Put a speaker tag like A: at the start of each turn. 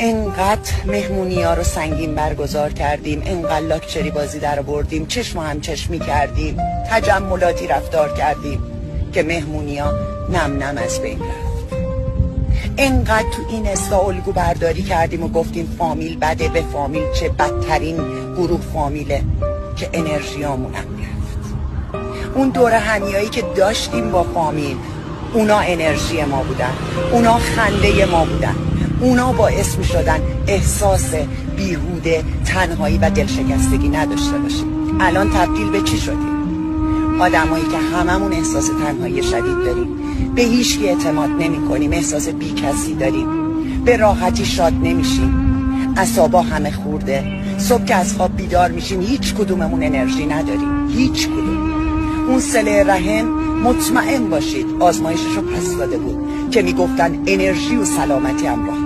A: انقدر مهمونی ها رو سنگین برگزار کردیم، انقدر لاکچری بازی در بردیم، چشم و همچشمی کردیم، تجملاتی رفتار کردیم که مهمونی ها نم نم از بین رفت. انقدر تو این الگو برداری کردیم و گفتیم فامیل بده، به فامیل چه، بدترین گروه فامیله، که انرژیامون هم رفت. اون دوره همیایی که داشتیم با فامیل، اونا انرژی ما بودن، اونا خنده ما بودن، اونا باعث می شدن احساس بیهوده، تنهایی و دلشکستگی نداشته باشیم. الان تبدیل به چی شدیم؟ آدمایی که هممون احساس تنهایی شدید داریم، به هیچ کی اعتماد نمی کنیم، احساس بیکسی داریم، به راحتی شاد نمیشیم، اعصابا همه خورده، صبح که از خواب بیدار میشیم هیچ کدوممون انرژی نداریم، هیچ کدوم. اون صله رحم مطمئن باشید آزمایشش رو پس داده بود که میگفتن انرژی و سلامتی همراه